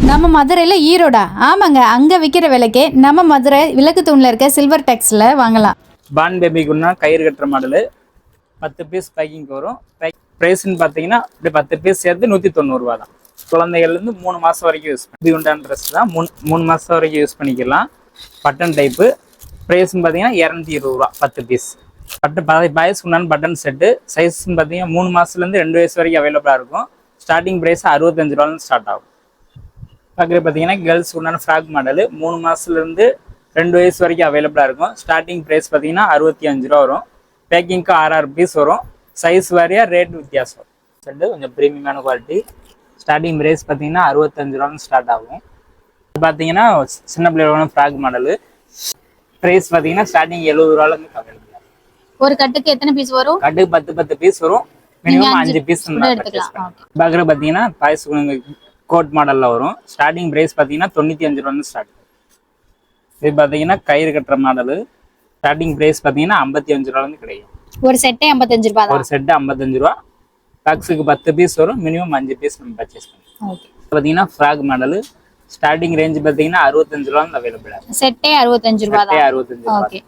நம்ம மதுரையில் ஈரோடா? ஆமாங்க, அங்கே விற்கிற விலைக்கே நம்ம மதுரை விளக்கு தூணில் இருக்க சில்வர் டெக்ஸில் வாங்கலாம். பான் பேபிக்குன்னா கயிறு கட்டுற மாடலு 10 பீஸ் பேக்கிங் வரும். ப்ரைஸ்ன்னு பார்த்தீங்கன்னா இப்படி 10 பீஸ் சேர்த்து 190 ரூபா தான். குழந்தைகள்லேருந்து 3 மாதம் வரைக்கும் யூஸ் பண்ணி உண்டான ட்ரெஸ் தான். 3 மாதம் வரைக்கும் யூஸ் பண்ணிக்கலாம். Button type. ப்ரைஸ்ன்னு பார்த்தீங்கன்னா 220 ரூபா 10 பீஸ். பாய்ஸ்க்கு உண்டான பட்டன் செட்டு. சைஸ்ன்னு பார்த்தீங்கன்னா 3 மாதத்துலேருந்து 2 வயசு வரைக்கும் அவைலபிளாக இருக்கும். ஸ்டார்டிங் ப்ரைஸ் 65 ரூபாலேருந்து ஸ்டார்ட் ஆகும். பார்க்குறது பார்த்தீங்கன்னா கேர்ள்ஸ் உண்டான ஃப்ராக் மாடலு 3 மாதத்துலேருந்து 2 வயசு வரைக்கும் அவைலபிளாக இருக்கும். ஸ்டார்டிங் ப்ரைஸ் பார்த்தீங்கன்னா 65 ரூபா வரும். பேக்கிங்க்கு 6 பீஸ் வரும். சைஸ் வாரியாக ரேட் வித்தியாசம் வரும். செட்டு கொஞ்சம் ப்ரீமியமான குவாலிட்டி. ஸ்டார்டிங் ப்ரைஸ் பார்த்தீங்கன்னா 65 ரூபான்னு ஸ்டார்ட் ஆகும். பார்த்தீங்கன்னா சின்ன பிள்ளைகளோட ஃப்ராக் மாடலு. ப்ரைஸ் பார்த்தீங்கன்னா ஸ்டார்டிங் 70 ரூபாலேருந்து அவைலபிள். ஒரு கட்டுக்கு எத்தனை பீஸ் வரும்? கட்டுக்கு 10 பீஸ் வரும். மினிமம் 5 பீஸ் பார்க்குறது பார்த்தீங்கன்னா பாய்ஸ் கோட் மாடலில் வரும். ஸ்டார்டிங் ப்ரைஸ் பார்த்தீங்கன்னா 95 ரூபான்னு ஸ்டார்ட். இது பார்த்தீங்கன்னா கயிறு கட்டுற மாடலு. ஸ்டார்டிங் ப்ரைஸ் பார்த்தீங்கன்னா 55 ரூபாலேருந்து கிடைக்கும். ஒரு செட்டே 55 ரூபா. ஒரு செட்டு 55 ரூபா. பாக்ஸுக்கு 10 பீஸ் வரும். மினிமம் 5 பீஸ் நம்ம பர்ச்சேஸ் பண்ணலாம். பார்த்தீங்கன்னா ஃப்ராக் மாடலு. ஸ்டார்டிங் ரேஞ்ச் பார்த்தீங்கன்னா 65 ரூபான்னு அவைலபிள். செட்டே 65 ரூபா. 65 ரூபா.